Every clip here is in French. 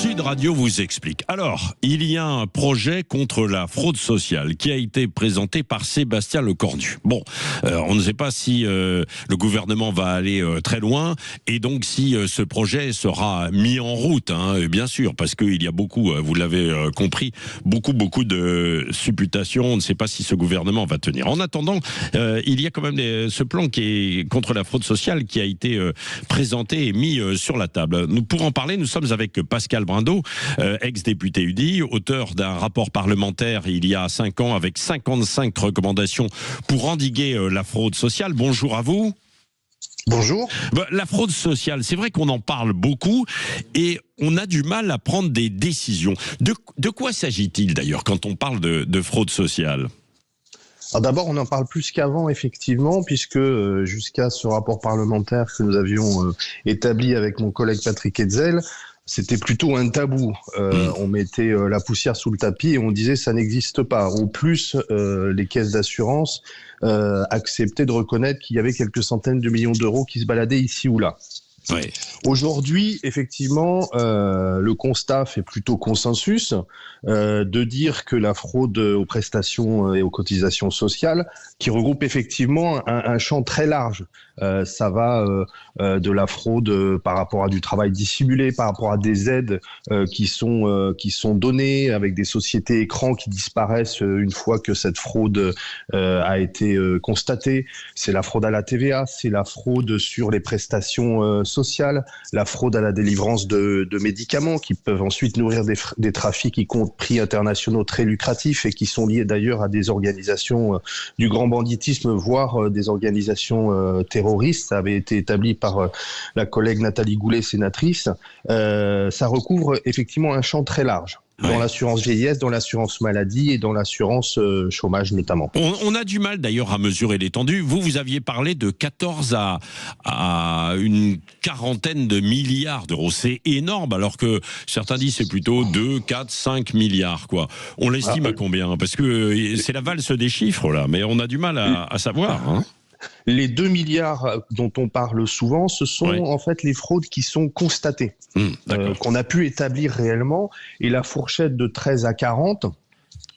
Sud Radio vous explique. Alors, il y a un projet contre la fraude sociale qui a été présenté par Sébastien Lecornu. Bon, on ne sait pas si le gouvernement va aller très loin et donc si ce projet sera mis en route, bien sûr, parce qu'il y a beaucoup, vous l'avez compris, beaucoup de supputations. On ne sait pas si ce gouvernement va tenir. En attendant, il y a quand même ce plan qui est contre la fraude sociale qui a été présenté et mis sur la table. Pour en parler, nous sommes avec Pascal Brindot, ex-député UDI, auteur d'un rapport parlementaire il y a 5 ans avec 55 recommandations pour endiguer la fraude sociale. Bonjour à vous. Bonjour. La fraude sociale, c'est vrai qu'on en parle beaucoup et on a du mal à prendre des décisions. De quoi s'agit-il d'ailleurs quand on parle de fraude sociale ? Alors d'abord, on en parle plus qu'avant, effectivement, puisque jusqu'à ce rapport parlementaire que nous avions établi avec mon collègue Patrick Hetzel, c'était plutôt un tabou. On mettait la poussière sous le tapis et on disait ça n'existe pas. Au plus, les caisses d'assurance acceptaient de reconnaître qu'il y avait quelques centaines de millions d'euros qui se baladaient ici ou là. Ouais. Aujourd'hui, effectivement, le constat fait plutôt consensus de dire que la fraude aux prestations et aux cotisations sociales, qui regroupe effectivement un champ très large, ça va de la fraude par rapport à du travail dissimulé, par rapport à des aides qui sont données avec des sociétés écrans qui disparaissent une fois que cette fraude a été constatée. C'est la fraude à la TVA, c'est la fraude sur les prestations sociales, la fraude à la délivrance de médicaments qui peuvent ensuite nourrir des trafics y compris internationaux très lucratifs et qui sont liés d'ailleurs à des organisations du grand banditisme, voire des organisations terroristes. Ça avait été établi par la collègue Nathalie Goulet, sénatrice. Ça recouvre effectivement un champ très large. Dans l'assurance vieillesse, dans l'assurance maladie et dans l'assurance chômage notamment. On a du mal d'ailleurs à mesurer l'étendue. Vous aviez parlé de 14 à une quarantaine de milliards d'euros. C'est énorme, alors que certains disent c'est plutôt 2, 4, 5 milliards, quoi. On l'estime à combien ? Parce que c'est la valse des chiffres, là, mais on a du mal à savoir, Les 2 milliards dont on parle souvent, ce sont en fait les fraudes qui sont constatées, qu'on a pu établir réellement. Et la fourchette de 13 à 40,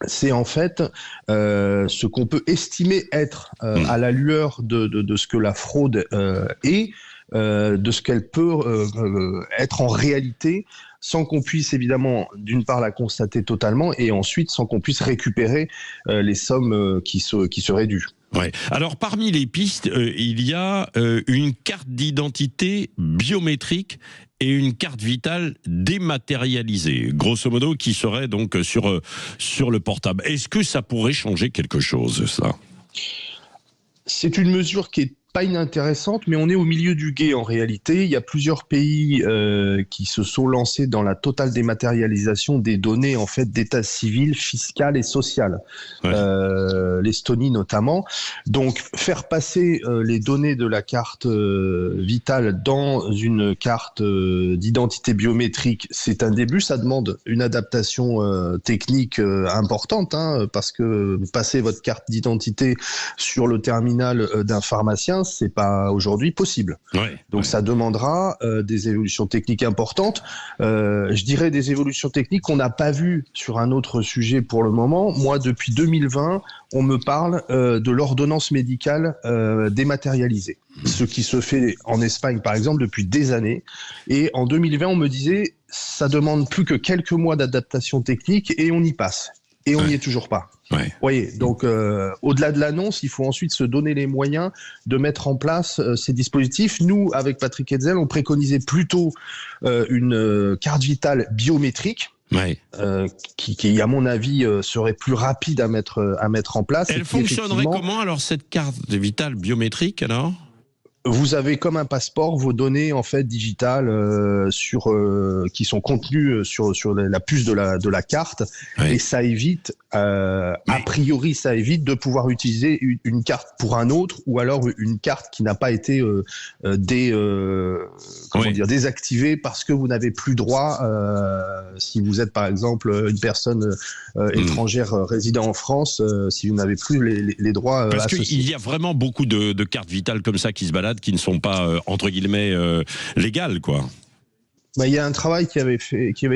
c'est en fait ce qu'on peut estimer être à la lueur de ce que la fraude est, de ce qu'elle peut être en réalité, sans qu'on puisse évidemment, d'une part, la constater totalement, et ensuite sans qu'on puisse récupérer les sommes qui seraient dues. Ouais. Alors parmi les pistes, il y a une carte d'identité biométrique et une carte vitale dématérialisée, grosso modo, qui serait donc sur le portable. Est-ce que ça pourrait changer quelque chose, ça ? C'est une mesure qui est pas inintéressante, mais on est au milieu du gué en réalité. Il y a plusieurs pays qui se sont lancés dans la totale dématérialisation des données en fait d'état civil, fiscal et social. L'Estonie notamment. Donc faire passer les données de la carte vitale dans une carte d'identité biométrique, c'est un début. Ça demande une adaptation technique importante, parce que passer votre carte d'identité sur le terminal d'un pharmacien, c'est pas aujourd'hui possible. Donc ça demandera des évolutions techniques importantes. Je dirais des évolutions techniques qu'on n'a pas vues sur un autre sujet pour le moment. Moi, depuis 2020, on me parle de l'ordonnance médicale dématérialisée. Ce qui se fait en Espagne, par exemple, depuis des années. Et en 2020, on me disait, ça demande plus que quelques mois d'adaptation technique et on y passe. Et on n'y est toujours pas. Voyez, donc au-delà de l'annonce, il faut ensuite se donner les moyens de mettre en place ces dispositifs. Nous, avec Patrick Hetzel, on préconisait plutôt une carte vitale biométrique. Qui, à mon avis, serait plus rapide à mettre en place. Elle fonctionnerait comment alors, cette carte vitale biométrique, alors ? Vous avez comme un passeport vos données en fait digitales qui sont contenues sur la puce de la carte, et ça évite a priori ça évite de pouvoir utiliser une carte pour un autre, ou alors une carte qui n'a pas été désactivée parce que vous n'avez plus droit si vous êtes par exemple une personne étrangère résidant en France, si vous n'avez plus les droits parce associés. qu'il y a vraiment beaucoup de cartes vitales comme ça qui se baladent, qui ne sont pas entre guillemets légales, quoi. Il y a un travail qui avait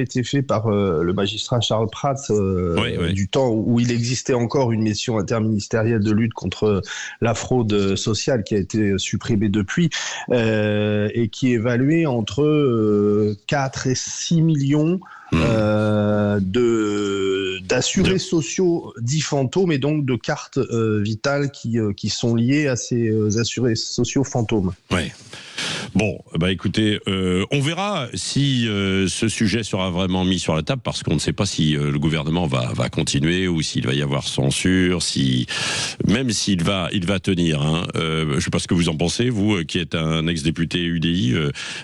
été fait par le magistrat Charles Prats du temps où il existait encore une mission interministérielle de lutte contre la fraude sociale qui a été supprimée depuis et qui évaluait entre 4 et 6 millions d'assurés sociaux dits fantômes et donc de cartes vitales qui sont liées à ces assurés sociaux fantômes. Ouais. Bon, écoutez, on verra si ce sujet sera vraiment mis sur la table, parce qu'on ne sait pas si le gouvernement va continuer ou s'il va y avoir censure, même s'il va tenir. Hein. Je ne sais pas ce que vous en pensez, vous qui êtes un ex-député UDI,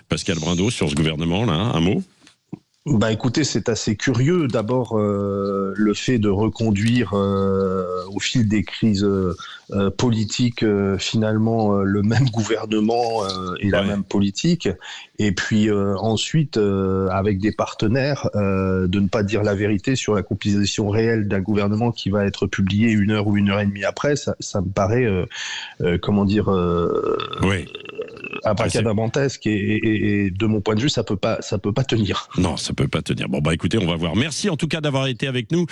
Pascal Brindot, sur ce gouvernement-là, hein, un mot ? Écoutez, c'est assez curieux. D'abord, le fait de reconduire au fil des crises politiques, finalement, le même gouvernement et la même politique. Et puis ensuite, avec des partenaires, de ne pas dire la vérité sur la composition réelle d'un gouvernement qui va être publié 1 heure ou 1 heure et demie après. Ça me paraît, abracadabrantesque et de mon point de vue, ça peut pas tenir. Non, ça peut pas tenir. Bon, écoutez, on va voir. Merci en tout cas d'avoir été avec nous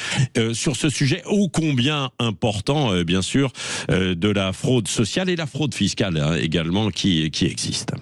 sur ce sujet ô combien important, bien sûr, de la fraude sociale et la fraude fiscale également qui existe.